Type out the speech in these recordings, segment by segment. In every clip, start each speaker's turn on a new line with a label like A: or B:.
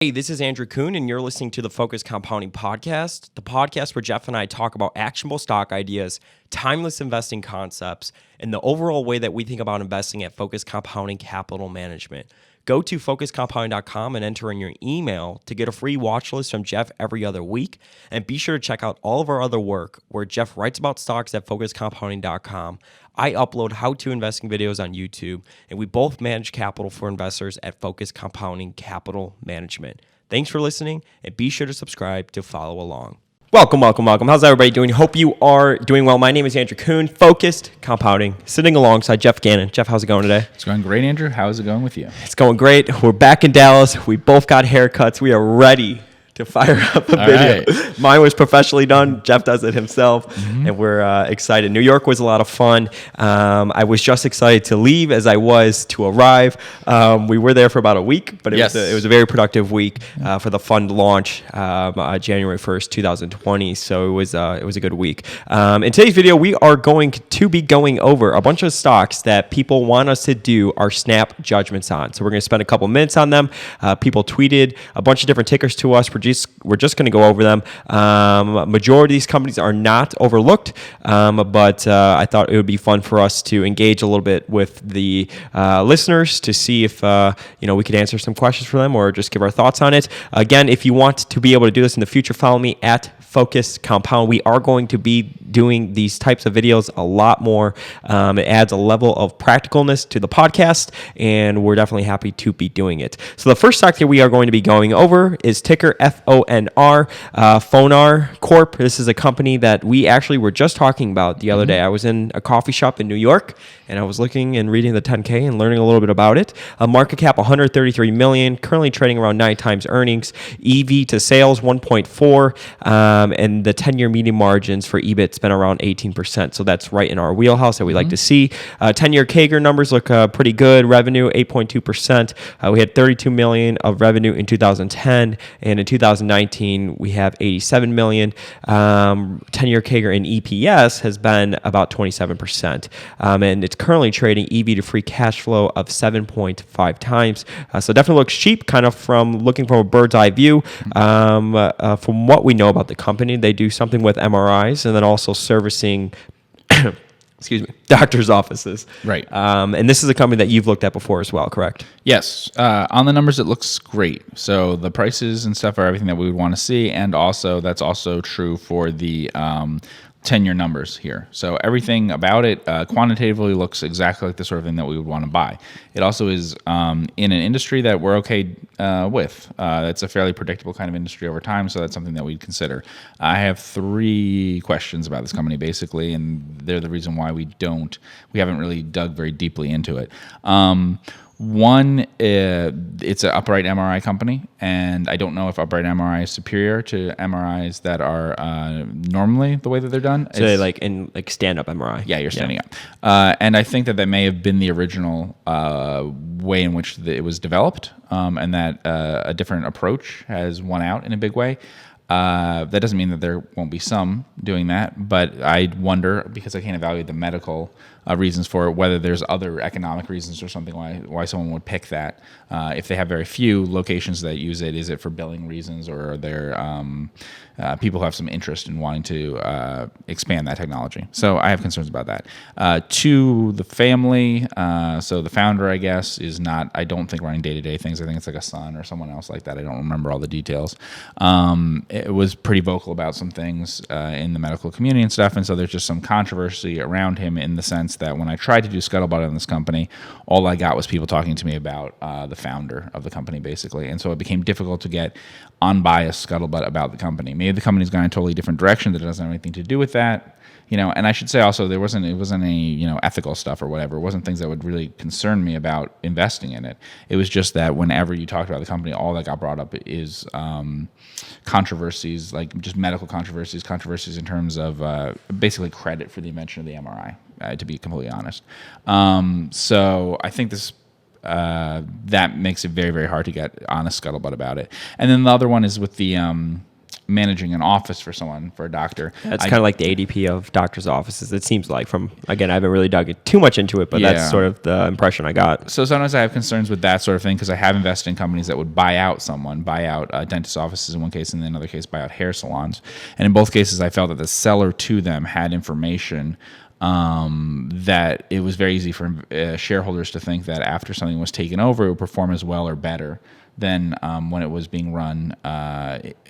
A: Hey, this is Andrew Kuhn, and you're listening to the Focus Compounding Podcast, the podcast where Geoff and I talk about actionable stock ideas, timeless investing concepts, and the overall way that we think about investing at Focus Compounding Capital Management. Go to focuscompounding.com and enter in your email to get a free watch list from Geoff every other week. And be sure to check out all of our other work where Geoff writes about stocks at focuscompounding.com. I upload how-to investing videos on YouTube, and we both manage capital for investors at Focus Compounding Capital Management. Thanks for listening, and be sure to subscribe to follow along. Welcome. How's everybody doing? Hope you are doing well. My name is Andrew Kuhn, Focused Compounding, sitting alongside Geoff Gannon. Geoff, how's it going today?
B: It's going great, Andrew. How's it going with you?
A: It's going great. We're back in Dallas. We both got haircuts. We are ready to fire up a video. Right. Mine was professionally done. Geoff does it himself, and we're excited. New York was a lot of fun. I was just excited to leave as I was to arrive. We were there for about a week, but it was a very productive week for the fund launch, January 1st, 2020. So it was a good week. In today's video, we are going to be going over a bunch of stocks that people want us to do our snap judgments on. So we're going to spend a couple minutes on them. People tweeted a bunch of different tickers to us. We're just going to go over them. Majority of these companies are not overlooked, but I thought it would be fun for us to engage a little bit with the listeners to see if we could answer some questions for them or just give our thoughts on it. Again, if you want to be able to do this in the future, follow me at Focus Compound. We are going to be doing these types of videos a lot more. It adds a level of practicalness to the podcast, and we're definitely happy to be doing it. So the first stock that we are going to be going over is ticker FONR, Fonar Corp. This is a company that we actually were just talking about the other day. I was in a coffee shop in New York, and I was looking and reading the 10K and learning a little bit about it. A market cap $133 million, currently trading around 9 times earnings. EV to sales 1.4. And the 10-year median margins for EBIT's been around 18%. So that's right in our wheelhouse that we like to see. 10-year CAGR numbers look pretty good. Revenue 8.2%. We had $32 million of revenue in 2010, and in 2019 we have $87 million. 10-year CAGR in EPS has been about 27%, and it's currently trading EV to free cash flow of 7.5 times. So definitely looks cheap, kind of from looking from a bird's eye view. From what we know about the company, they do something with MRIs and then also servicing doctors' offices.
B: Right.
A: And this is a company that you've looked at before as well, correct?
B: Yes. On the numbers, it looks great. So the prices and stuff are everything that we would want to see, and also that's also true for the 10-year numbers here. So everything about it quantitatively looks exactly like the sort of thing that we would want to buy. It also is in an industry that we're okay with. It's a fairly predictable kind of industry over time, so that's something that we'd consider. I have 3 questions about this company, basically, and they're the reason why we haven't really dug very deeply into it. One, it's an upright MRI company, and I don't know if upright MRI is superior to MRIs that are normally the way that they're done.
A: So like stand-up MRI.
B: Yeah, you're standing up. And I think that may have been the original way in which it was developed, and that a different approach has won out in a big way. That doesn't mean that there won't be some doing that, but I wonder, because I can't evaluate the medical reasons for it, whether there's other economic reasons or something why someone would pick that. If they have very few locations that use it, is it for billing reasons, or are there people who have some interest in wanting to expand that technology? So I have concerns about that. 2, the family. So the founder, I guess, is not, I don't think, running day-to-day things. I think it's like a son or someone else like that. I don't remember all the details. It was pretty vocal about some things in the medical community and stuff, and so there's just some controversy around him in the sense that when I tried to do scuttlebutt on this company, all I got was people talking to me about the founder of the company, basically, and so it became difficult to get unbiased scuttlebutt about the company. Maybe the company's gone in a totally different direction that doesn't have anything to do with that. And I should say also it wasn't any ethical stuff or whatever. It wasn't things that would really concern me about investing in it. It was just that whenever you talked about the company, all that got brought up is controversies, like just medical controversies in terms of basically credit for the invention of the MRI, to be completely honest. So I think this that makes it very, very hard to get honest scuttlebutt about it. And then the other one is with the managing an office for someone, for a doctor.
A: That's kind of like the ADP of doctors' offices. It seems like again, I haven't really dug too much into it, but that's sort of the impression I got.
B: So sometimes I have concerns with that sort of thing because I have invested in companies that would buy out dentist offices in one case, and in another case, buy out hair salons. And in both cases, I felt that the seller to them had information that it was very easy for shareholders to think that after something was taken over, it would perform as well or better than when it was being run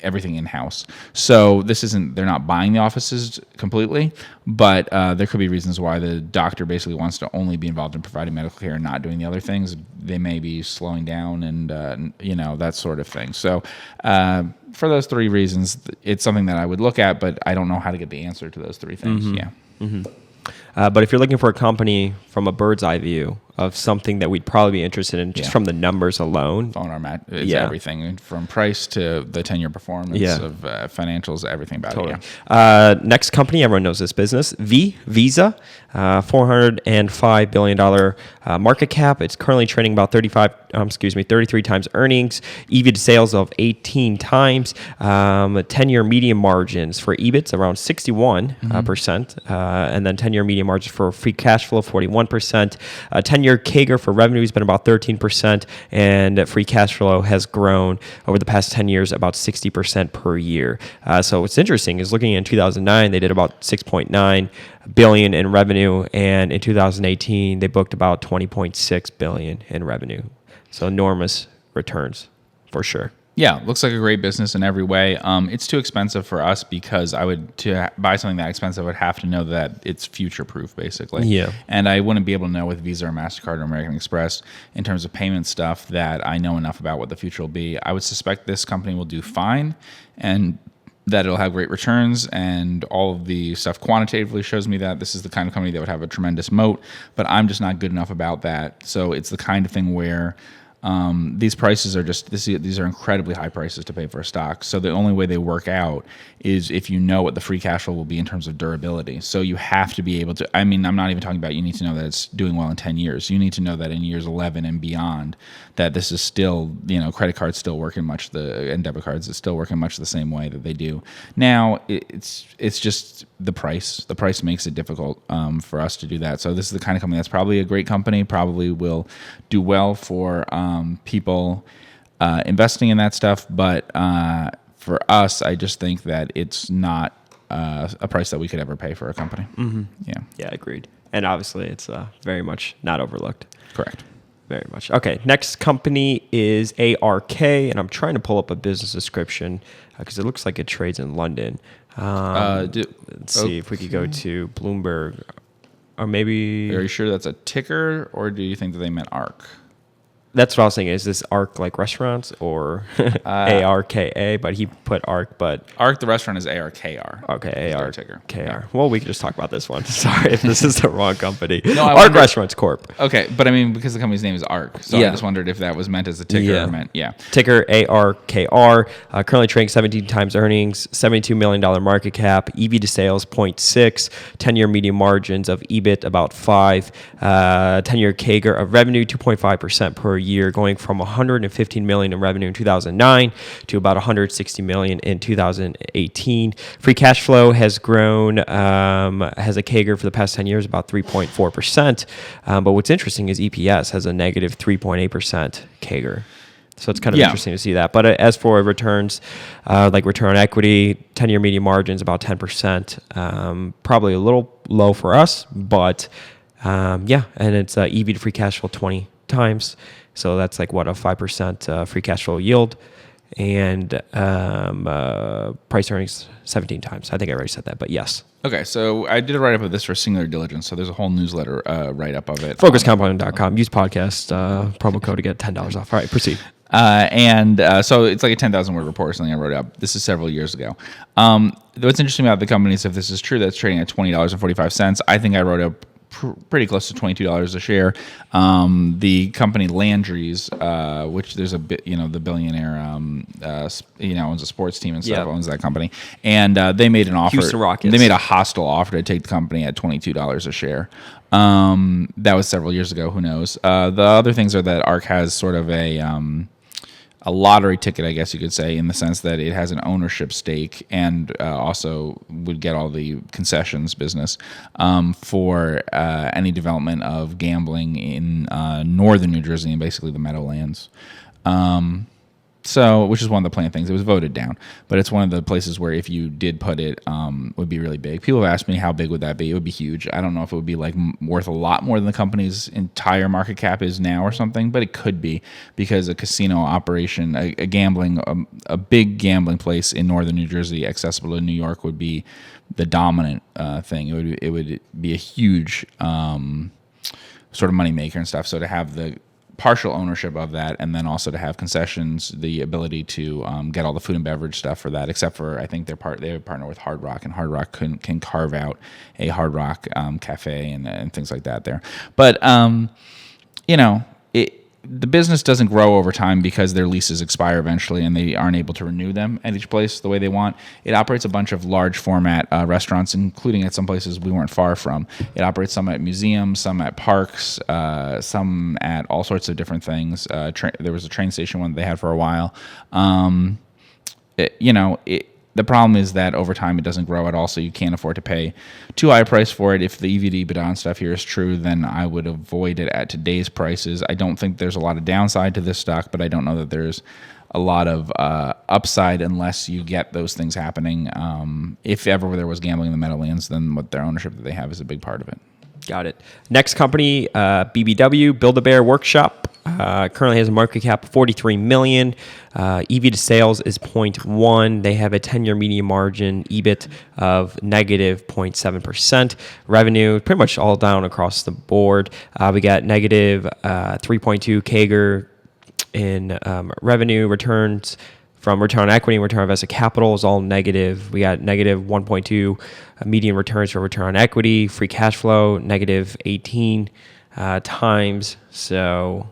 B: everything in-house. So they're not buying the offices completely, but there could be reasons why the doctor basically wants to only be involved in providing medical care and not doing the other things. They may be slowing down and, that sort of thing. So for those three reasons, it's something that I would look at, but I don't know how to get the answer to those three things. Mm-hmm. Yeah.
A: Mm-hmm. But if you're looking for a company from a bird's eye view of something that we'd probably be interested in just from the numbers alone.
B: Fonar, it's everything from price to the 10-year performance of financials, everything about it.
A: Yeah. Next company, everyone knows this business, Visa, $405 billion market cap. It's currently trading about 33 times earnings, EV to sales of 18 times, 10-year median margins for EBIT's around 61%, and then 10-year median margins for free cash flow, 41%. 10-year CAGR for revenue has been about 13%, and free cash flow has grown over the past 10 years about 60% per year. So what's interesting is looking in 2009, they did about $6.9 billion in revenue, and in 2018, they booked about $20.6 billion in revenue. So enormous returns for sure.
B: Yeah, looks like a great business in every way. It's too expensive for us because to buy something that expensive, I would have to know that it's future-proof, basically.
A: Yeah.
B: And I wouldn't be able to know with Visa or MasterCard or American Express in terms of payment stuff that I know enough about what the future will be. I would suspect this company will do fine and that it'll have great returns, and all of the stuff quantitatively shows me that this is the kind of company that would have a tremendous moat, but I'm just not good enough about that. So it's the kind of thing where these prices are these are incredibly high prices to pay for a stock. So the only way they work out is if you know what the free cash flow will be in terms of durability. So you have to be able to, I'm not even talking about you need to know that it's doing well in 10 years. You need to know that in years 11 and beyond, that this is still, credit cards still working and debit cards is still working much the same way that they do. Now, it's just the price. The price makes it difficult for us to do that. So this is the kind of company that's probably a great company, probably will do well for people investing in that stuff. But for us, I just think that it's not a price that we could ever pay for a company.
A: Mm-hmm.
B: Yeah.
A: Yeah, agreed. And obviously, it's very much not overlooked.
B: Correct.
A: Very much. Okay, next company is ARK, and I'm trying to pull up a business description because it looks like it trades in London. Let's see if we could go to Bloomberg, or maybe...
B: Are you sure that's a ticker, or do you think that they meant ARK?
A: That's what I was thinking. Is this ARK like restaurants or ARKA? But he put ARK, but...
B: ARK, the restaurant, is ARKR.
A: Okay,
B: ticker.
A: KR.
B: Yeah.
A: Well, we can just talk about this one. Sorry if this is the wrong company.
B: No,
A: ARK Restaurants Corp.
B: Okay, but because the company's name is ARK, so I just wondered if that was meant as a ticker or meant,
A: Ticker ARKR. Currently trading 17 times earnings, $72 million market cap, EV to sales 0.6, 10-year median margins of EBIT about 5, 10-year CAGR of revenue 2.5% per year, going from $115 million in revenue in 2009 to about $160 million in 2018. Free cash flow has grown, has a CAGR for the past 10 years about 3.4%. But what's interesting is EPS has a negative 3.8% CAGR. So it's kind of interesting to see that. But as for returns, like return on equity, 10-year median margins about 10%. Probably a little low for us, but and it's EV to free cash flow 20 times. So that's like, a 5% free cash flow yield, and price earnings 17 times. I think I already said that, but yes.
B: Okay, so I did a write-up of this for Singular Diligence, so there's a whole newsletter write-up of it.
A: FocusCompounding.com. Use podcast promo code to get $10 off. All right, proceed.
B: So it's like a 10,000-word report or something I wrote up. This is several years ago. What's interesting about the company is if this is true, that's trading at $20.45. I think I wrote up pretty close to $22 a share. The company Landry's, which there's a bit, the billionaire, owns a sports team and stuff, owns that company, and they made an offer.
A: Houston Rockets.
B: They made a hostile offer to take the company at $22 a share. That was several years ago. Who knows? The other things are that ARK has sort of a a lottery ticket, I guess you could say, in the sense that it has an ownership stake and also would get all the concessions business for any development of gambling in northern New Jersey and basically the Meadowlands. So, which is one of the planned things. It was voted down, but it's one of the places where if you did put it, would be really big. People have asked me how big would that be. It would be huge. I don't know if it would be like worth a lot more than the company's entire market cap is now or something, but it could be because a casino operation, a big gambling place in northern New Jersey, accessible to New York, would be the dominant thing. It would be a huge sort of moneymaker and stuff. So to have the partial ownership of that, and then also to have concessions, the ability to get all the food and beverage stuff for that, except for I think they partner with Hard Rock, and Hard Rock can carve out a Hard Rock cafe and things like that there. But the business doesn't grow over time because their leases expire eventually and they aren't able to renew them at each place the way they want. It operates a bunch of large format restaurants, including at some places we weren't far from. It operates some at museums, some at parks, some at all sorts of different things. There was a train station one that they had for a while. The problem is that over time it doesn't grow at all, so you can't afford to pay too high a price for it. If the EV/EBITDA stuff here is true, then I would avoid it at today's prices. I don't think there's a lot of downside to this stock, but I don't know that there's a lot of upside unless you get those things happening. If ever there was gambling in the Meadowlands, then what their ownership that they have is a big part of it.
A: Got it. Next company, BBW, Build-A-Bear Workshop. Currently has a market cap of $43 million. EV to sales is 0.1. They have a 10-year median margin, EBIT of negative 0.7%. Revenue, pretty much all down across the board. We got negative 3.2 CAGR in revenue. Returns from return on equity and return on invested capital is all negative. We got negative 1.2 median returns for return on equity. Free cash flow, negative 18 times. So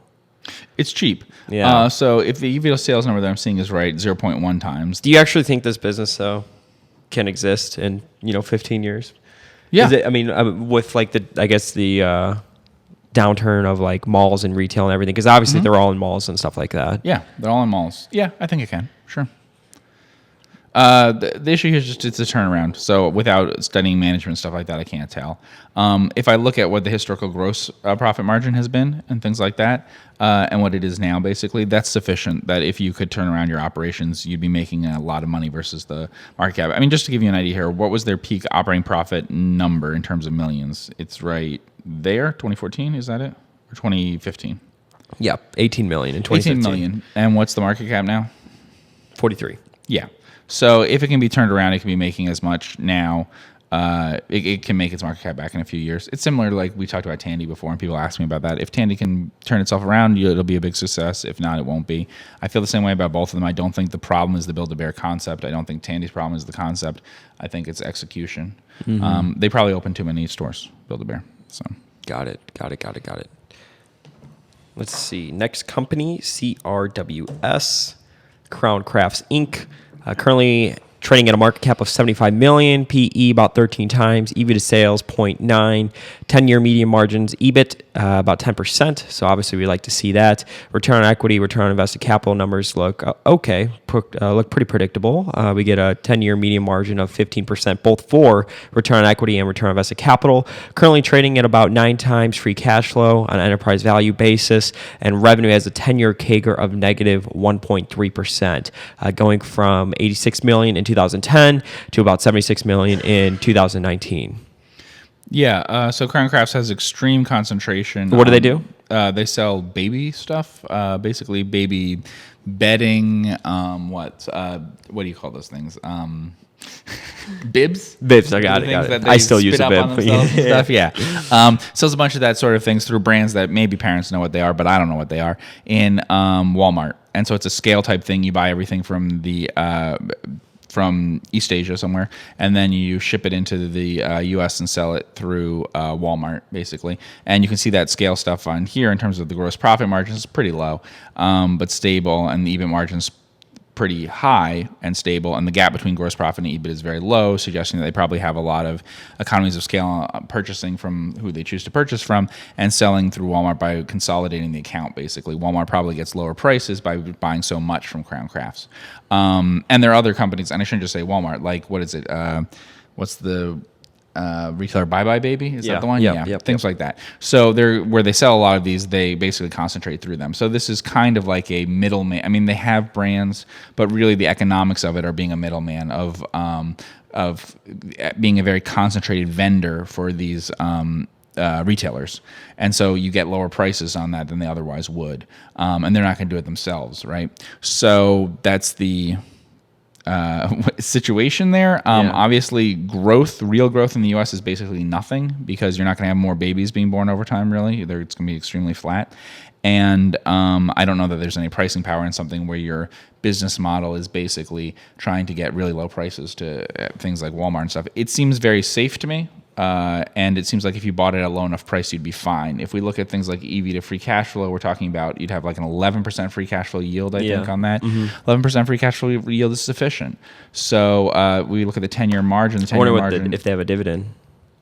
B: it's cheap.
A: Yeah.
B: So if the EV to sales number that I'm seeing is right, 0.1 times.
A: Do you actually think this business, though, can exist in 15 years?
B: Yeah.
A: Is it, with like the downturn of like malls and retail and everything, because obviously they're all in malls and stuff like that.
B: Yeah, they're all in malls. Yeah, I think it can. Sure. The issue here is just it's a turnaround. So without studying management stuff like that, I can't tell. If I look at what the historical gross profit margin has been and things like that, and what it is now, basically, that's sufficient that if you could turn around your operations, you'd be making a lot of money versus the market cap. I mean, just to give you an idea here, what was their peak operating profit number in terms of millions? It's right there, 2014, is that it? Or 2015?
A: Yep, 18 million in 2015.
B: 18 million. And what's the market cap now?
A: 43.
B: Yeah. So if it can be turned around, it can be making as much now. It can make its market cap back in a few years. It's similar to like we talked about Tandy before, and people ask me about that. If Tandy can turn itself around, it'll be a big success. If not, it won't be. I feel the same way about both of them. I don't think the problem is the Build-A-Bear concept. I don't think Tandy's problem is the concept. I think it's execution. They probably open too many stores, Build-A-Bear. So
A: Got it. Let's see. Next company, CRWS, Crown Crafts Inc. Currently trading at a market cap of $75 million, PE about 13 times, EV to sales 0.9, 10-year median margins, EBIT about 10%. So obviously we like to see that. Return on equity, return on invested capital numbers look okay, look pretty predictable. We get a 10-year median margin of 15%, both for return on equity and return on invested capital. Currently trading at about 9 times free cash flow on an enterprise value basis, and revenue has a 10-year CAGR of negative 1.3%, going from $86 million in 2010 to about $76 million in 2019.
B: Yeah, so Crown Crafts has extreme concentration.
A: What do they do?
B: They sell baby stuff, basically baby bedding. What do you call those things? Bibs.
A: I got it. I still use a bib.
B: Stuff. Yeah. Sells a bunch of that sort of things through brands that maybe parents know what they are, but I don't know what they are, in Walmart. And so it's a scale type thing. You buy everything from East Asia somewhere, and then you ship it into the U.S. and sell it through Walmart, basically. And you can see that scale stuff on here in terms of the gross profit margins. It's pretty low, but stable, and the EBIT margins pretty high and stable, and the gap between gross profit and EBIT is very low, suggesting that they probably have a lot of economies of scale purchasing from who they choose to purchase from and selling through Walmart by consolidating the account, basically. Walmart probably gets lower prices by buying so much from Crown Crafts. And there are other companies, and I shouldn't just say Walmart, like, what is it? What's the retailer Bye Bye Baby? Is that the one? Things like that. So where they sell a lot of these, they basically concentrate through them. So this is kind of like a middleman. I mean, they have brands, but really the economics of it are being a middleman of being a very concentrated vendor for these retailers. And so you get lower prices on that than they otherwise would. And they're not going to do it themselves, right? So that's the situation there. Obviously, real growth in the U.S. is basically nothing because you're not going to have more babies being born over time, really. It's going to be extremely flat. And I don't know that there's any pricing power in something where your business model is basically trying to get really low prices to things like Walmart and stuff. It seems very safe to me. And it seems like if you bought it at a low enough price, you'd be fine. If we look at things like EV to free cash flow, we're talking about you'd have like an 11% free cash flow yield, I think, on that. 11% free cash flow yield is sufficient. So we look at the 10-year margin.
A: I wonder if they have a dividend.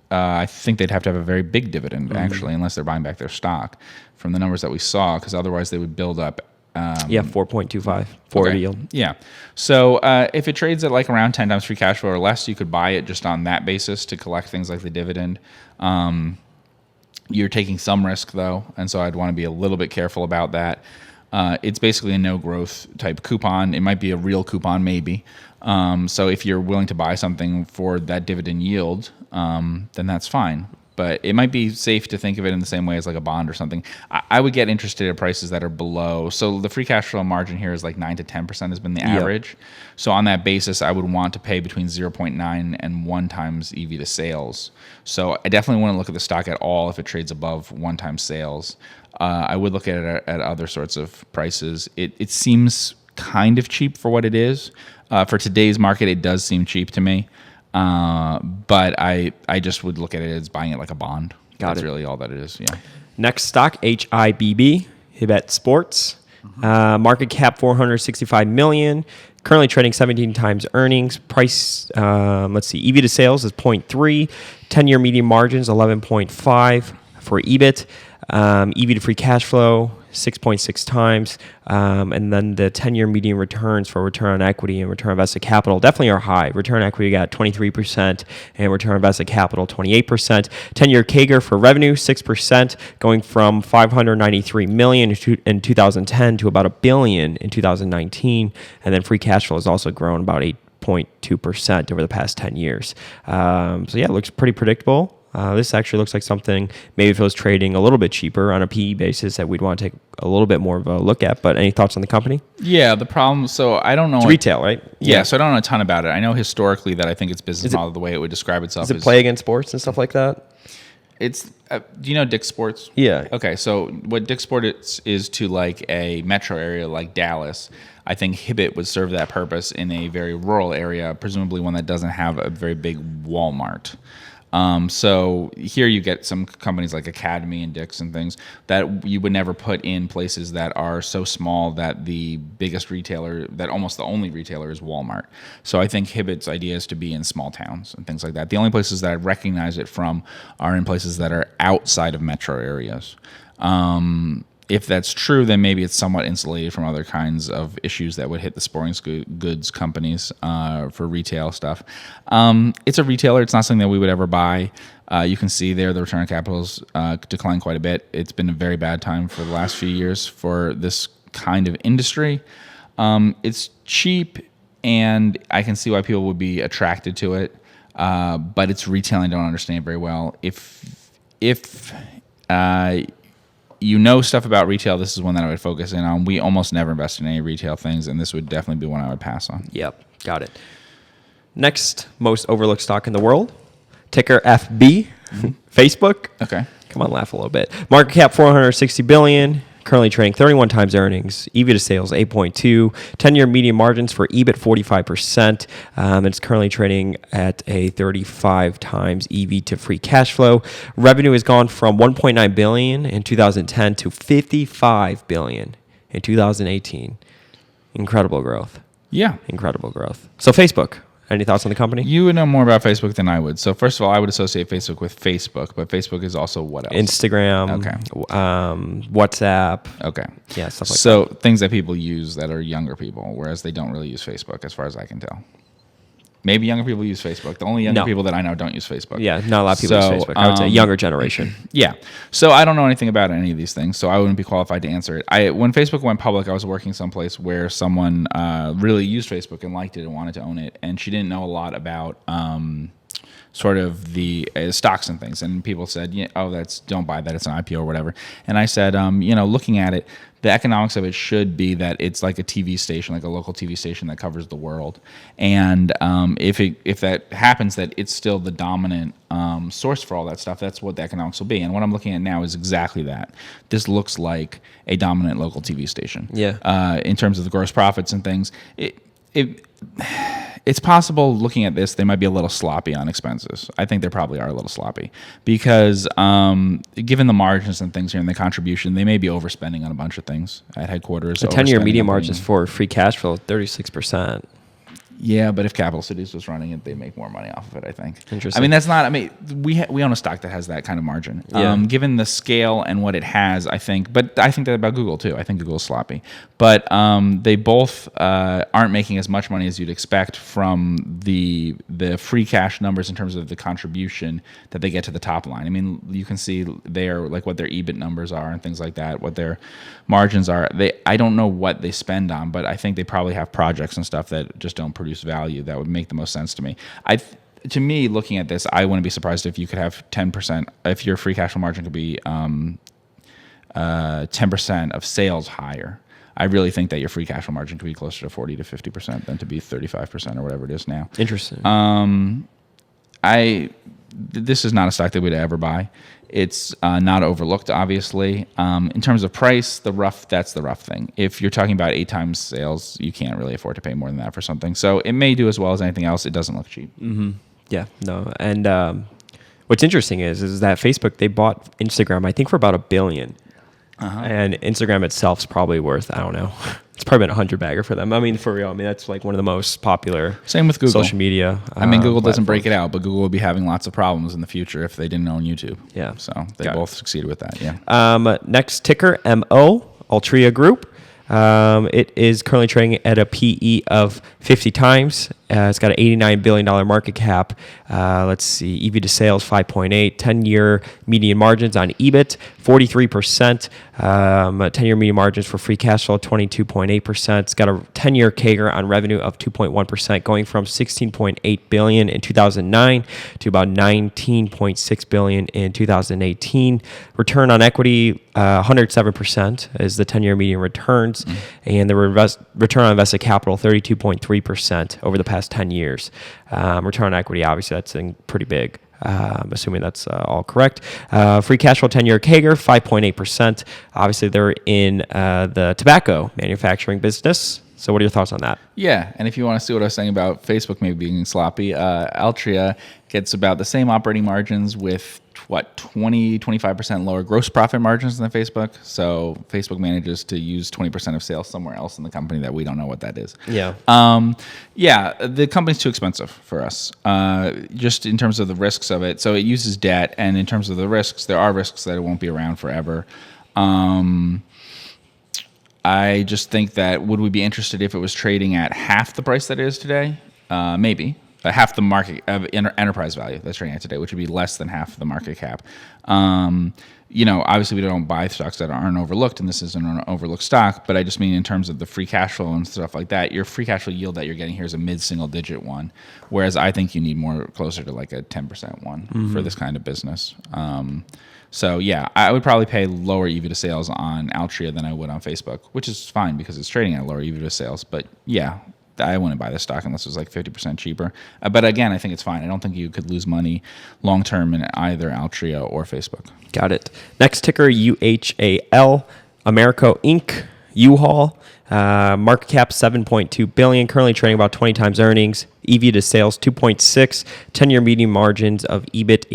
B: I think they'd have to have a very big dividend, actually, unless they're buying back their stock from the numbers that we saw, because otherwise they would build up
A: 4.25 forward yield.
B: Yeah. So if it trades at like around 10 times free cash flow or less, you could buy it just on that basis to collect things like the dividend. You're taking some risk, though, and so I'd want to be a little bit careful about that. It's basically a no-growth type coupon. It might be a real coupon, maybe. So if you're willing to buy something for that dividend yield, then that's fine. But it might be safe to think of it in the same way as like a bond or something. I would get interested at prices that are below. So the free cash flow margin here is like 9 to 10% has been the average. So on that basis, I would want to pay between 0.9 and 1 times EV to sales. So I definitely want to look at the stock at all if it trades above 1 times sales. I would look at it at other sorts of prices. It seems kind of cheap for what it is. For today's market, it does seem cheap to me. But I just would look at it as buying it like a bond. That's really all that it is. Yeah.
A: Next stock, HIBB, Hibbett Sports. Market cap $465 million. Currently trading 17 times earnings. Price, let's see, EV to sales is 0.3. 10-year median margins 11.5 for EBIT. EV to free cash flow 6.6 times, and then the 10-year median returns for return on equity and return on invested capital definitely are high. Return on equity got 23% and return on invested capital 28%. 10-year CAGR for revenue 6%, going from $593 million in 2010 to about $1 billion in 2019, and then free cash flow has also grown about 8.2% over the past 10 years. So yeah, it looks pretty predictable. This actually looks like something, maybe if it was trading a little bit cheaper on a PE basis, that we'd want to take a little bit more of a look at. But any thoughts on the company?
B: Yeah, the problem, so I don't know.
A: It's retail, right?
B: Yeah, so I don't know a ton about it. I know historically that I think its business model, the way it would describe itself
A: is play against sports and stuff like that?
B: It's, do you know Dick's Sports?
A: Yeah.
B: Okay, so what Dick's Sports is to like a metro area like Dallas, I think Hibbett would serve that purpose in a very rural area, presumably one that doesn't have a very big Walmart. So here you get some companies like Academy and Dick's and things that you would never put in places that are so small that the biggest retailer, that almost the only retailer is Walmart. So I think Hibbett's idea is to be in small towns and things like that. The only places that I recognize it from are in places that are outside of metro areas. If that's true, then maybe it's somewhat insulated from other kinds of issues that would hit the sporting goods companies for retail stuff. It's a retailer. It's not something that we would ever buy. You can see there the return on capital's declined quite a bit. It's been a very bad time for the last few years for this kind of industry. It's cheap, and I can see why people would be attracted to it, but it's retail and I don't understand it very well. If you know stuff about retail, this is one that I would focus in on. We almost never invest in any retail things, and this would definitely be one I would pass on.
A: Yep, got it. Next most overlooked stock in the world, ticker FB, Facebook.
B: Okay.
A: Come on, laugh a little bit. Market cap $460 billion. Currently trading 31 times earnings. EV to sales 8.2. 10-year median margins for EBIT 45%. It's currently trading at a 35 times EV to free cash flow. Revenue has gone from 1.9 billion in 2010 to 55 billion in 2018. Incredible growth.
B: Yeah.
A: Incredible growth. So Facebook, any thoughts on the company?
B: You would know more about Facebook than I would. So first of all, I would associate Facebook with Facebook, but Facebook is also what else?
A: Instagram, WhatsApp.
B: Okay.
A: Yeah, stuff like that.
B: So things that people use that are younger people, whereas they don't really use Facebook as far as I can tell. Maybe younger people use Facebook. The only younger people that I know don't use Facebook.
A: Yeah, not a lot of people use Facebook. I would say younger generation.
B: Yeah. So I don't know anything about any of these things, so I wouldn't be qualified to answer it. When Facebook went public, I was working someplace where someone really used Facebook and liked it and wanted to own it, and she didn't know a lot about sort of the stocks and things. And people said, don't buy that. It's an IPO or whatever. And I said, looking at it, the economics of it should be that it's like a TV station, like a local TV station that covers the world. And if that happens, that it's still the dominant source for all that stuff, that's what the economics will be. And what I'm looking at now is exactly that. This looks like a dominant local TV station.
A: Yeah.
B: In terms of the gross profits and things, it's possible looking at this, they might be a little sloppy on expenses. I think they probably are a little sloppy because given the margins and things here and the contribution, they may be overspending on a bunch of things at headquarters.
A: The 10-year median margins for free cash flow, 36%.
B: Yeah, but if Capital Cities was running it, they make more money off of it, I think.
A: Interesting.
B: I mean, that's not, we own a stock that has that kind of margin.
A: Yeah.
B: Given the scale and what it has, I think that about Google too. I think Google's sloppy. But they both aren't making as much money as you'd expect from the free cash numbers in terms of the contribution that they get to the top line. I mean, you can see there like what their EBIT numbers are and things like that, what their margins are. I don't know what they spend on, but I think they probably have projects and stuff that just don't produce value. That would make the most sense to me. To me, looking at this, I wouldn't be surprised if you could have 10%, if your free cash flow margin could be 10% of sales higher. I really think that your free cash flow margin could be closer to 40 to 50% than to be 35% or whatever it is now.
A: Interesting.
B: This is not a stock that we'd ever buy. It's not overlooked, obviously. In terms of price, that's the rough thing. If you're talking about 8 times sales, you can't really afford to pay more than that for something. So it may do as well as anything else. It doesn't look cheap.
A: Mm-hmm. Yeah, no. And what's interesting is that Facebook, they bought Instagram, I think, for about $1 billion. Uh-huh. And Instagram itself is probably worth, I don't know, it's probably been 100 bagger for them. I mean, for real. I mean, that's like one of the most popular
B: Same with Google.
A: social media.
B: Google doesn't break it out, but Google will be having lots of problems in the future if they didn't own YouTube.
A: Yeah.
B: So they both succeeded with that. Yeah.
A: Next ticker, MO, Altria Group. It is currently trading at a PE of 50 times. It's got an $89 billion market cap. Let's see, EV to sales 5.8. 10-year median margins on EBIT 43%. 10-year median margins for free cash flow 22.8%. It's got a 10-year CAGR on revenue of 2.1%, going from $16.8 billion in 2009 to about $19.6 billion in 2018. Return on equity 107% is the 10-year median returns, and the return on invested capital 32.3% over the past 10 years. Return on equity, obviously, that's pretty big. Assuming that's all correct. Free cash flow 10-year CAGR, 5.8%. Obviously, they're in the tobacco manufacturing business. So what are your thoughts on that?
B: Yeah, and if you want to see what I was saying about Facebook maybe being sloppy, Altria gets about the same operating margins with 25% lower gross profit margins than Facebook. So Facebook manages to use 20% of sales somewhere else in the company that we don't know what that is.
A: Yeah.
B: The company's too expensive for us, just in terms of the risks of it. So it uses debt, and in terms of the risks, there are risks that it won't be around forever. I just think that would we be interested if it was trading at half the price that it is today? Maybe. Half the market enterprise value that's trading at today, which would be less than half the market cap. Obviously we don't buy stocks that aren't overlooked, and this isn't an overlooked stock, but I just mean in terms of the free cash flow and stuff like that, your free cash flow yield that you're getting here is a mid-single digit one, whereas I think you need more closer to like a 10% one for this kind of business. So yeah, I would probably pay lower EV to sales on Altria than I would on Facebook, which is fine because it's trading at lower EV to sales. But yeah, I wouldn't buy this stock unless it was like 50% cheaper. But again, I think it's fine. I don't think you could lose money long term in either Altria or Facebook.
A: Got it. Next ticker, UHAL, Amerco Inc., U-Haul. Market cap $7.2 billion, currently trading about 20 times earnings. EV to sales 2.6, 10-year median margins of EBIT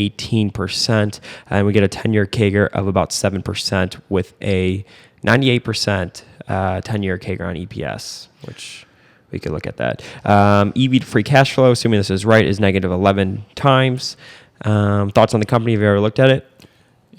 A: 18%, and we get a 10-year CAGR of about 7% with a 98% 10-year CAGR on EPS, which we could look at that. EV to free cash flow, assuming this is right, is negative 11 times. Thoughts on the company? Have you ever looked at it?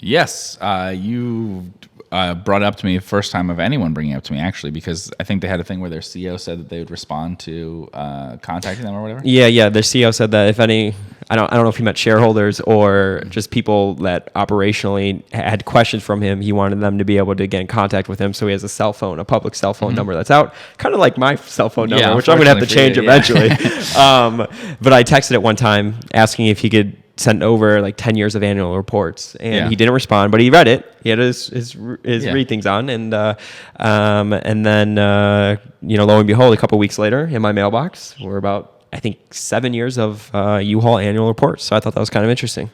B: Yes, you brought it up to me the first time of anyone bringing it up to me, actually, because I think they had a thing where their CEO said that they would respond to contacting them or whatever.
A: Yeah. Their CEO said that if any, I don't know if he meant shareholders or just people that operationally had questions from him, he wanted them to be able to get in contact with him. So he has a cell phone, a public cell phone number that's out, kind of like my cell phone number, which I'm going to have to change eventually. But I texted it one time asking if he could sent over like 10 years of annual reports, and he didn't respond, but he read it. He had his read things on, and then lo and behold, a couple weeks later, in my mailbox were about, I think, 7 years of U-Haul annual reports. So I thought that was kind of interesting.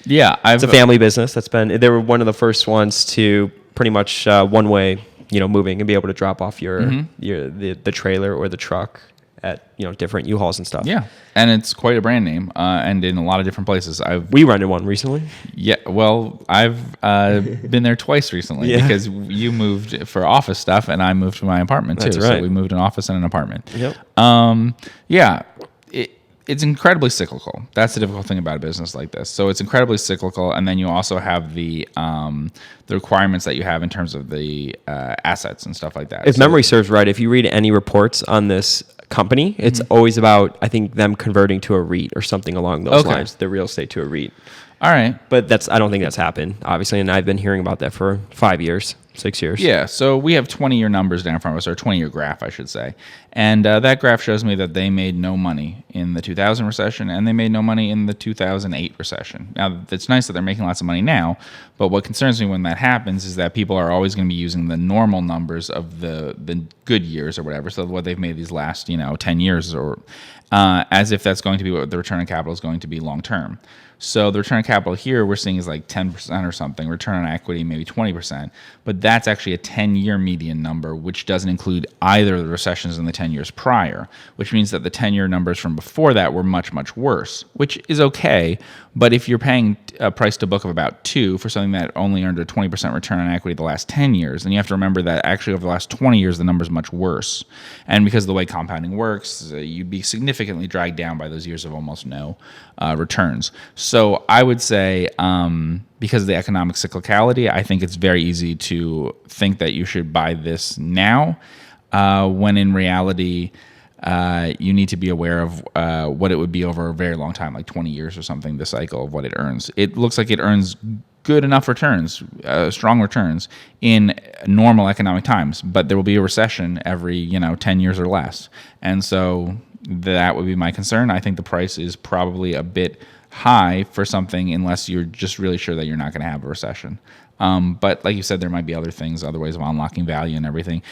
A: Yeah, it's a family business they were one of the first ones to pretty much one way, moving and be able to drop off the trailer or the truck at different U-Hauls and stuff.
B: Yeah, and it's quite a brand name, and in a lot of different places.
A: We rented one recently.
B: Yeah, well, I've been there twice recently because you moved for office stuff, and I moved to my apartment too. That's right. So we moved an office and an apartment. Yep. It's incredibly cyclical. That's the difficult thing about a business like this. So it's incredibly cyclical, and then you also have the requirements that you have in terms of the assets and stuff like that.
A: If memory serves right, if you read any reports on this company, it's always about, I think, them converting to a REIT or something along those lines, the real estate to a REIT.
B: All right.
A: But I don't think that's happened, obviously, and I've been hearing about that for 5 years, 6 years.
B: Yeah, so we have 20-year numbers down in front of us, or a 20-year graph, I should say. And that graph shows me that they made no money in the 2000 recession, and they made no money in the 2008 recession. Now, it's nice that they're making lots of money now, but what concerns me when that happens is that people are always going to be using the normal numbers of the good years or whatever, so what they've made these last 10 years, or as if that's going to be what the return on capital is going to be long term. So the return on capital here we're seeing is like 10% or something. Return on equity maybe 20%, but that's actually a 10-year median number, which doesn't include either of the recessions in the 10 years prior, which means that the 10-year numbers from before that were much, much worse, which is okay. But if you're paying a price to book of about 2 for something that only earned a 20% return on equity the last 10 years, then you have to remember that actually over the last 20 years, the number's much worse. And because of the way compounding works, you'd be significantly dragged down by those years of almost no returns. So I would say, because of the economic cyclicality, I think it's very easy to think that you should buy this now, when in reality, you need to be aware of what it would be over a very long time, like 20 years or something, the cycle of what it earns. It looks like it earns good enough returns, strong returns in normal economic times, but there will be a recession every 10 years or less. And so that would be my concern. I think the price is probably a bit high for something unless you're just really sure that you're not going to have a recession. But like you said, there might be other things, other ways of unlocking value and everything.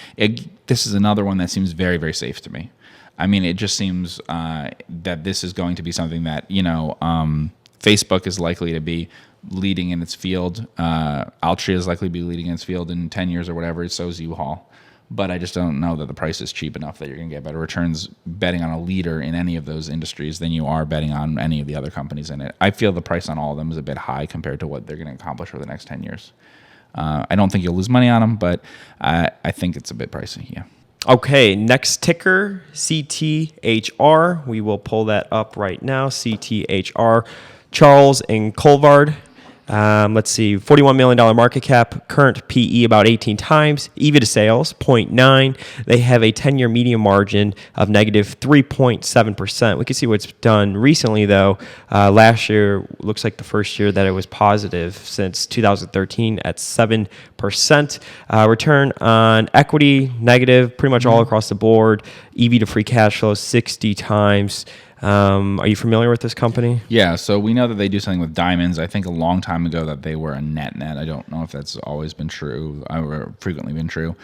B: This is another one that seems very, very safe to me. I mean, it just seems that this is going to be something that, Facebook is likely to be leading in its field. Altria is likely to be leading in its field in 10 years or whatever. So is U-Haul. But I just don't know that the price is cheap enough that you're going to get better returns betting on a leader in any of those industries than you are betting on any of the other companies in it. I feel the price on all of them is a bit high compared to what they're going to accomplish over the next 10 years. I don't think you'll lose money on them, but I think it's a bit pricey, yeah.
A: Okay, next ticker, CTHR. We will pull that up right now, CTHR. Charles and Colvard. Let's see, $41 million market cap, current PE about 18 times, EV to sales 0.9. They have a 10-year median margin of negative 3.7%. We can see what's done recently, though. Last year looks like the first year that it was positive since 2013 at 7%. Return on equity, negative, pretty much all across the board. EV to free cash flow, 60 times. Are you familiar with this company?
B: Yeah, so we know that they do something with diamonds. I think a long time ago that they were a net. I don't know if that's always been true or frequently been true.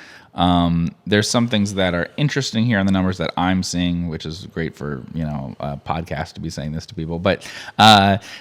B: There's some things that are interesting here on the numbers that I'm seeing, which is great for a podcast to be saying this to people. But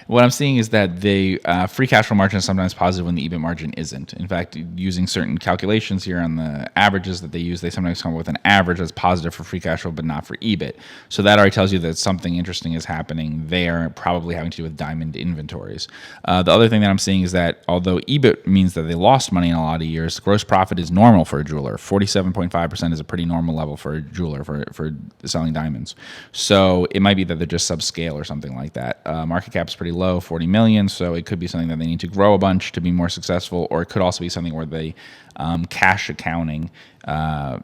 B: what I'm seeing is that the free cash flow margin is sometimes positive when the EBIT margin isn't. In fact, using certain calculations here on the averages that they use, they sometimes come up with an average that's positive for free cash flow, but not for EBIT. So that already tells you that something interesting is happening there, probably having to do with diamond inventories. The other thing that I'm seeing is that although EBIT means that they lost money in a lot of years, gross profit is normal for a jeweler. 47.5% is a pretty normal level for a jeweler for selling diamonds. So it might be that they're just subscale or something like that. Market cap is pretty low, 40 million. So it could be something that they need to grow a bunch to be more successful, or it could also be something where they cash accounting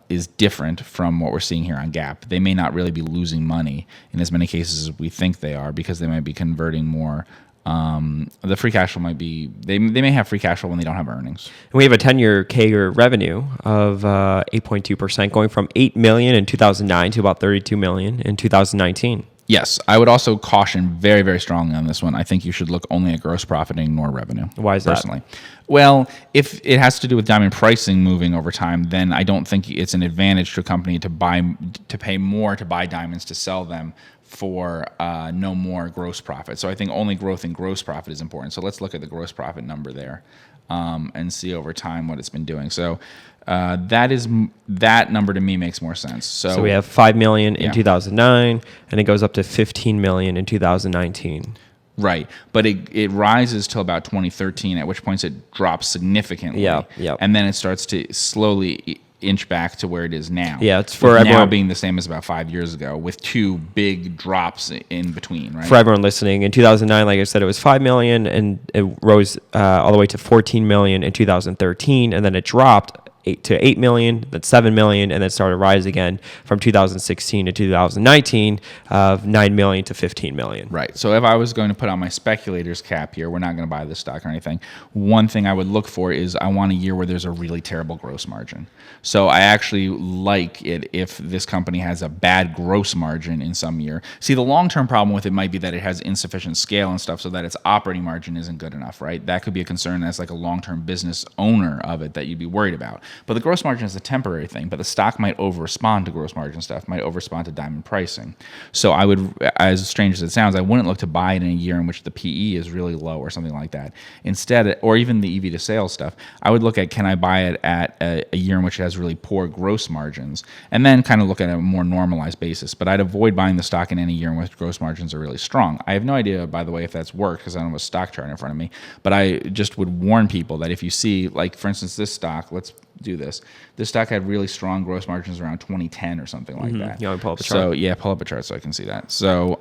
B: is different from what we're seeing here on GAAP. They may not really be losing money in as many cases as we think they are, because they might be converting more. The free cash flow might be, they may have free cash flow when they don't have earnings.
A: And we have a 10-year CAGR revenue of 8.2%, going from $8 million in 2009 to about $32 million in 2019.
B: Yes, I would also caution very, very strongly on this one. I think you should look only at gross profit and ignore revenue.
A: Why is that?
B: Personally. Well, if it has to do with diamond pricing moving over time, then I don't think it's an advantage to a company to pay more to buy diamonds to sell them for no more gross profit. So I think only growth in gross profit is important. So let's look at the gross profit number there and see over time what it's been doing. So that number to me makes more sense. So
A: we have $5 million in 2009, and it goes up to $15 million in 2019.
B: Right, but it rises till about 2013, at which point it drops significantly.
A: Yeah.
B: And then it starts to slowly inch back to where it is now.
A: Yeah, it's for
B: with
A: everyone
B: now being the same as about 5 years ago, with two big drops in between. Right.
A: For everyone listening, in 2009, like I said, it was $5 million, and it rose all the way to $14 million in 2013, and then it dropped to $8 million, then $7 million, and then started to rise again from 2016 to 2019 of $9 million to $15 million.
B: Right. So if I was going to put on my speculator's cap here, we're not going to buy this stock or anything. One thing I would look for is I want a year where there's a really terrible gross margin. So I actually like it if this company has a bad gross margin in some year. See, the long-term problem with it might be that it has insufficient scale and stuff, so that its operating margin isn't good enough, right? That could be a concern as like a long-term business owner of it that you'd be worried about. But the gross margin is a temporary thing, but the stock might over-respond to gross margin stuff, might over-respond to diamond pricing. So I would, as strange as it sounds, I wouldn't look to buy it in a year in which the PE is really low or something like that. Instead, or even the EV to sales stuff, I would look at, can I buy it at a year in which it has really poor gross margins, and then kind of look at a more normalized basis. But I'd avoid buying the stock in any year in which gross margins are really strong. I have no idea, by the way, if that's worked, because I don't have a stock chart in front of me, but I just would warn people that if you see, like, for instance, this stock, let's do this. This stock had really strong gross margins around 2010 or something like that.
A: Yeah, pull up a chart.
B: So yeah, pull up a chart so I can see that. So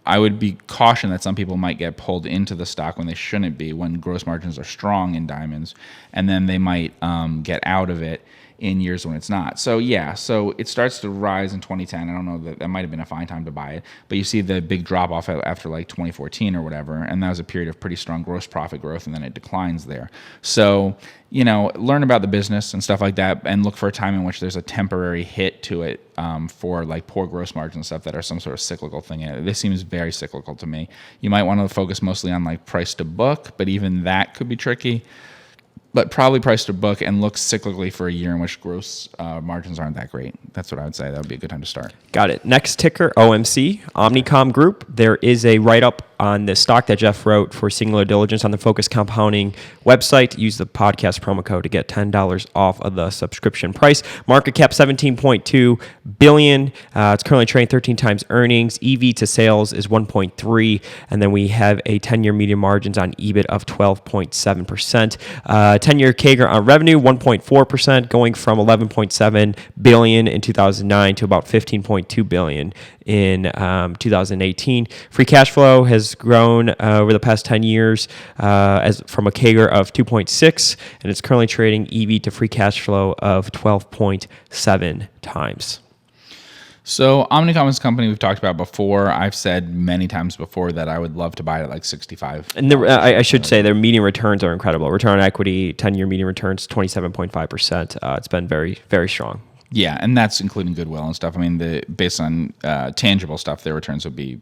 B: I would be cautioned that some people might get pulled into the stock when they shouldn't be, when gross margins are strong in diamonds, and then they might get out of it in years when it's not. So yeah, so it starts to rise in 2010. I don't know, that might have been a fine time to buy it, but you see the big drop off after like 2014 or whatever, and that was a period of pretty strong gross profit growth, and then it declines there. So, you know, learn about the business and stuff like that, and look for a time in which there's a temporary hit to it for like poor gross margin and stuff that are some sort of cyclical thing. This seems very cyclical to me. You might want to focus mostly on like price to book, but even that could be tricky. But probably price to book, and look cyclically for a year in which gross margins aren't that great. That's what I would say. That would be a good time to start.
A: Got it. Next ticker, OMC, Omnicom Group. There is a write-up on the stock that Geoff wrote for Singular Diligence on the Focus Compounding website. Use the podcast promo code to get $10 off of the subscription price. Market cap $17.2 billion. It's currently trading 13 times earnings. EV to sales is 1.3, and then we have a 10-year median margins on EBIT of 12.7%. 10-year CAGR on revenue 1.4%, going from 11.7 billion in 2009 to about 15.2 billion in 2018. Free cash flow has grown over the past 10 years as from a CAGR of 2.6, and it's currently trading EV to free cash flow of 12.7 times.
B: So Omnicom is a company we've talked about before. I've said many times before that I would love to buy it at like 65.
A: And I should say their median returns are incredible. Return on equity, 10-year median returns, 27.5%. It's been very, very strong.
B: Yeah, and that's including goodwill and stuff. I mean, based on tangible stuff, their returns would be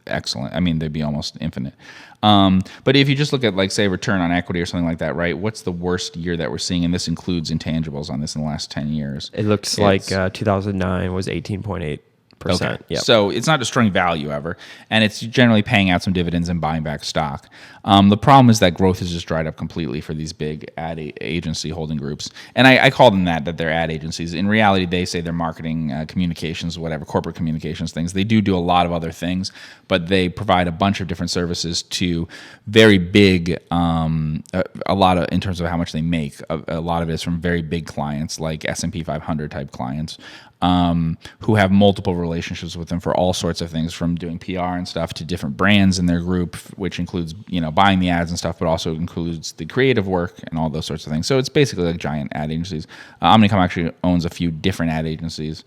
B: excellent. I mean, they'd be almost infinite. But if you just look at, like, say, return on equity or something like that, right? What's the worst year that we're seeing? And this includes intangibles on this in the last 10 years.
A: It looks like 2009 was 18.8. Okay. Yep.
B: So it's not destroying value ever, and it's generally paying out some dividends and buying back stock. The problem is that growth has just dried up completely for these big ad agency holding groups, and I call them that they're ad agencies. In reality, they say they're marketing, communications, whatever, corporate communications things. They do a lot of other things, but they provide a bunch of different services to very big, a lot of, in terms of how much they make, a lot of it is from very big clients like S&P 500 type clients. Who have multiple relationships with them for all sorts of things, from doing PR and stuff to different brands in their group, which includes, buying the ads and stuff, but also includes the creative work and all those sorts of things. So it's basically like giant ad agencies. Omnicom actually owns a few different ad agencies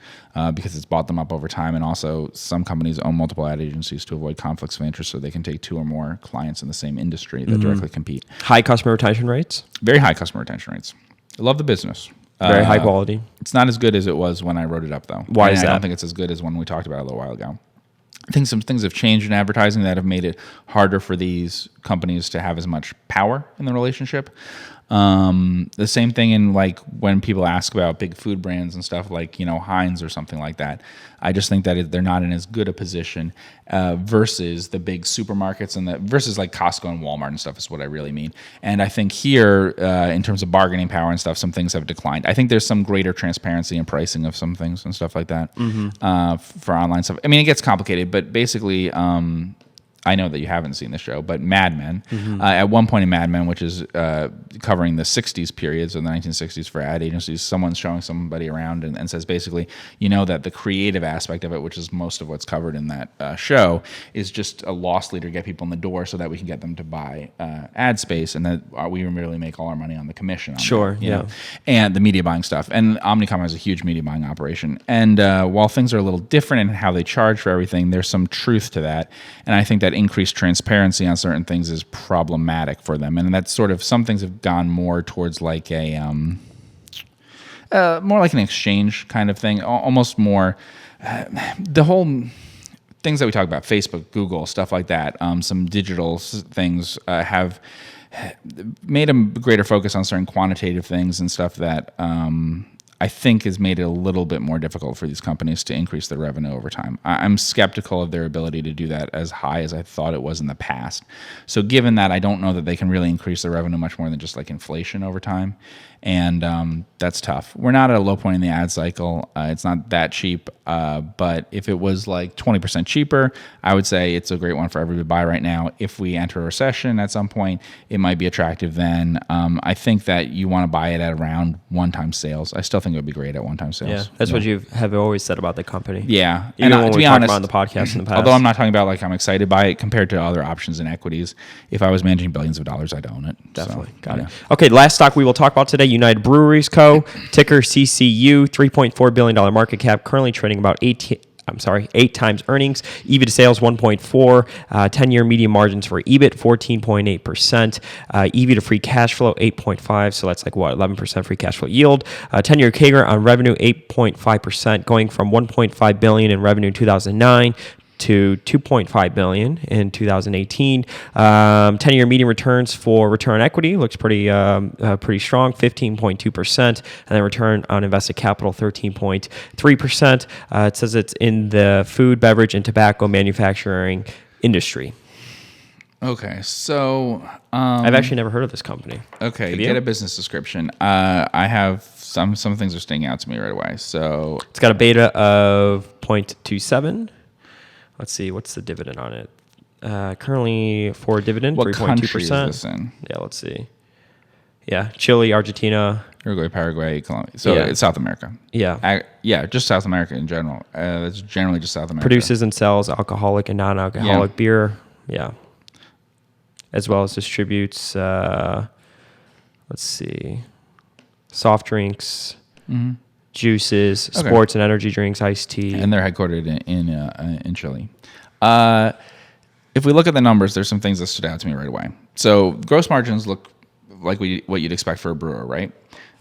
B: because it's bought them up over time. And also some companies own multiple ad agencies to avoid conflicts of interest, so they can take 2 or more clients in the same industry that directly compete.
A: High customer retention rates?
B: Very high customer retention rates. I love the business.
A: Very high quality.
B: It's not as good as it was when I wrote it up, though.
A: Why is that?
B: I don't think it's as good as when we talked about it a little while ago. I think some things have changed in advertising that have made it harder for these companies to have as much power in the relationship. The same thing in like when people ask about big food brands and stuff like, Heinz or something like that. I just think that they're not in as good a position versus the big supermarkets and versus like Costco and Walmart and stuff is what I really mean. And I think here, in terms of bargaining power and stuff, some things have declined. I think there's some greater transparency in pricing of some things and stuff like that for online stuff. I mean, it gets complicated, but basically, I know that you haven't seen the show, but Mad Men, at one point in Mad Men, which is covering the 60s periods or the 1960s for ad agencies, someone's showing somebody around and says basically, that the creative aspect of it, which is most of what's covered in that show, is just a loss leader to get people in the door so that we can get them to buy ad space, and that we really make all our money on the commission. On that, and the media buying stuff. And Omnicom has a huge media buying operation. And while things are a little different in how they charge for everything, there's some truth to that. And I think that increased transparency on certain things is problematic for them, and that's sort of, some things have gone more towards like a more like an exchange kind of thing, almost more the whole things that we talk about, Facebook, Google, stuff like that. Some digital things have made a greater focus on certain quantitative things and stuff that I think has made it a little bit more difficult for these companies to increase their revenue over time. I'm skeptical of their ability to do that as high as I thought it was in the past. So given that, I don't know that they can really increase their revenue much more than just like inflation over time. And that's tough. We're not at a low point in the ad cycle. It's not that cheap. But if it was like 20% cheaper, I would say it's a great one for everybody to buy right now. If we enter a recession at some point, it might be attractive then. I think that you want to buy it at around one-time sales. I still think it would be great at one-time sales.
A: Yeah, that's what you have always said about the company.
B: Yeah.
A: Even
B: and
A: when
B: to
A: we
B: be
A: talked
B: honest,
A: about on the podcast in the past.
B: Although I'm not talking about like I'm excited by it compared to other options in equities. If I was managing billions of dollars, I'd own it.
A: Definitely.
B: So,
A: Got it. Okay, last stock we will talk about today, United Breweries Co., ticker CCU, $3.4 billion market cap, currently trading about 8 times earnings. EV to sales 1.4. 10-year median margins for EBIT 14.8%. EV to free cash flow 8.5. So that's like what, 11% free cash flow yield. 10-year CAGR on revenue 8.5%, going from 1.5 billion in revenue in 2009 to 2.5 billion in 2018. 10-year median returns for return on equity looks pretty strong, 15.2%, and then return on invested capital 13.3%. It says it's in the food, beverage, and tobacco manufacturing industry.
B: Okay, so
A: I've actually never heard of this company.
B: Okay, get a business description. I have some things are sticking out to me right away. So
A: it's got a beta of 0.27. Let's see, what's the dividend on it? Currently for dividend, 3.2%.
B: What country is this in?
A: Yeah, let's see. Yeah, Chile, Argentina,
B: Uruguay, Paraguay, Colombia. So it's South America.
A: Yeah.
B: Just South America in general. That's generally just South America.
A: Produces and sells alcoholic and non-alcoholic beer. Yeah. As well as distributes, let's see, soft drinks, juices, sports and energy drinks, iced tea.
B: And they're headquartered in Chile. If we look at the numbers, there's some things that stood out to me right away. So gross margins look like what you'd expect for a brewer, right?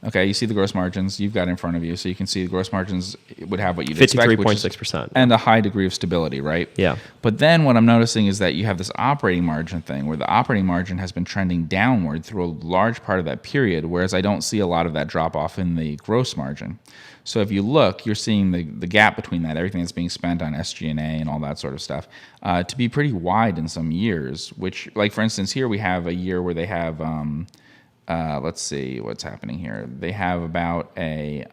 B: Okay, you see the gross margins you've got in front of you, so you can see the gross margins would have what you'd expect,
A: 53.6%.
B: And a high degree of stability, right?
A: Yeah.
B: But then what I'm noticing is that you have this operating margin thing where the operating margin has been trending downward through a large part of that period, whereas I don't see a lot of that drop off in the gross margin. So if you look, you're seeing the gap between that, everything that's being spent on SG&A and all that sort of stuff, to be pretty wide in some years, which, like, for instance, here we have a year where they have... let's see what's happening here. They have about a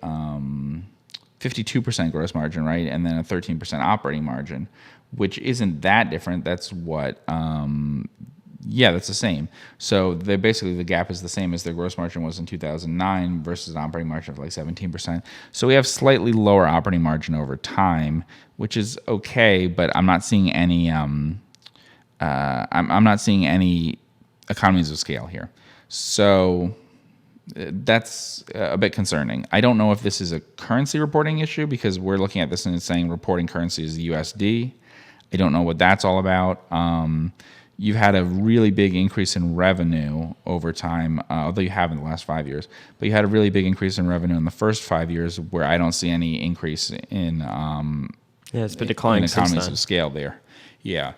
B: 52% gross margin, right? And then a 13% operating margin, which isn't that different. That's what, that's the same. So they basically, the gap is the same as their gross margin was in 2009 versus an operating margin of like 17%. So we have slightly lower operating margin over time, which is okay, but I'm not seeing any, I'm not seeing any economies of scale here. So that's a bit concerning. I don't know if this is a currency reporting issue because we're looking at this and it's saying reporting currency is the USD. I don't know what that's all about. You've had a really big increase in revenue over time, although you have in the last 5 years. But you had a really big increase in revenue in the first 5 years where I don't see any increase in
A: it's been declining
B: in
A: since
B: economies
A: then.
B: of scale there. Yeah.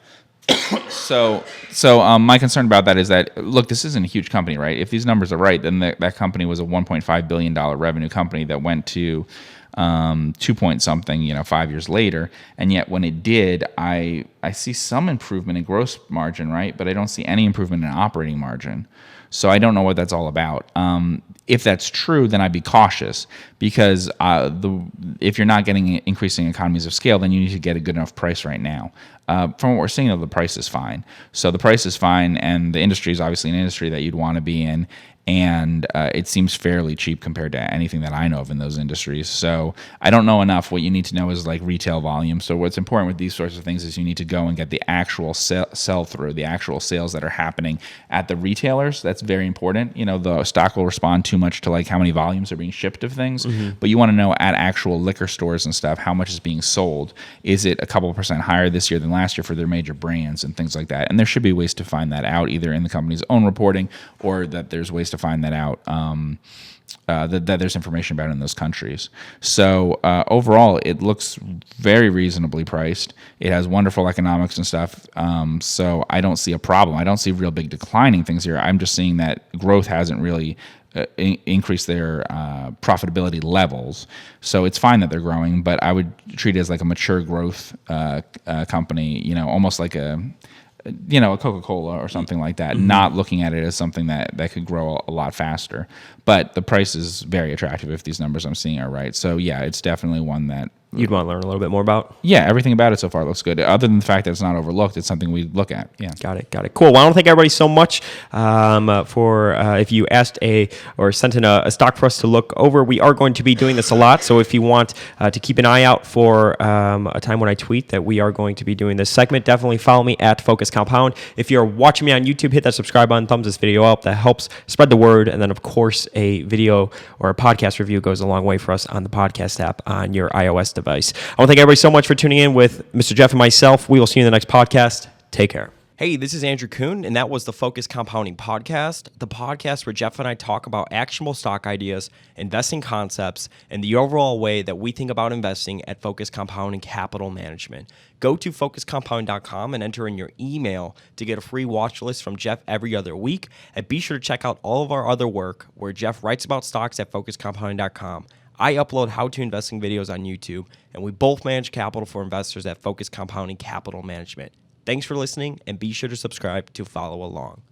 B: So my concern about that is that, look, this isn't a huge company, right? If these numbers are right, then that company was a $1.5 billion revenue company that went to 2 point something, 5 years later. And yet when it did, I see some improvement in gross margin, right? But I don't see any improvement in operating margin. So I don't know what that's all about. If that's true, then I'd be cautious because if you're not getting increasing economies of scale, then you need to get a good enough price right now. From what we're seeing, though, the price is fine. So the price is fine, and the industry is obviously an industry that you'd want to be in, and it seems fairly cheap compared to anything that I know of in those industries. So I don't know enough. What you need to know is like retail volume. So what's important with these sorts of things is you need to go and get the actual sell-through, the actual sales that are happening at the retailers. That's very important. The stock will respond too much to like how many volumes are being shipped of things, but you want to know at actual liquor stores and stuff how much is being sold. Is it a couple % higher this year than last year for their major brands and things like that? And there should be ways to find that out, either in the company's own reporting or that there's ways to find that out, that there's information about in those countries. So overall, it looks very reasonably priced. It has wonderful economics and stuff. So I don't see a problem. I don't see real big declining things here. I'm just seeing that growth hasn't really increased their profitability levels. So it's fine that they're growing, but I would treat it as like a mature growth company, almost like a Coca-Cola or something like that, not looking at it as something that could grow a lot faster. But the price is very attractive if these numbers I'm seeing are right. So yeah, it's definitely one that
A: you'd want to learn a little bit more about.
B: Yeah, everything about it so far looks good. Other than the fact that it's not overlooked, it's something we look at. Yeah,
A: got it. Cool. Well, I want to thank everybody so much for if you asked or sent in a stock for us to look over. We are going to be doing this a lot, so if you want to keep an eye out for a time when I tweet that we are going to be doing this segment, definitely follow me at Focus Compound. If you're watching me on YouTube, hit that subscribe button, thumbs this video up. That helps spread the word. And then, of course, a video or a podcast review goes a long way for us on the podcast app on your iOS device. I want to thank everybody so much for tuning in with Mr. Geoff and myself. We will see you in the next podcast. Take care. Hey, this is Andrew Kuhn, and that was the Focus Compounding Podcast, the podcast where Geoff and I talk about actionable stock ideas, investing concepts, and the overall way that we think about investing at Focus Compounding Capital Management. Go to focuscompounding.com and enter in your email to get a free watch list from Geoff every other week. And be sure to check out all of our other work where Geoff writes about stocks at focuscompounding.com. I upload how-to investing videos on YouTube, and we both manage capital for investors at Focus Compounding Capital Management. Thanks for listening, and be sure to subscribe to follow along.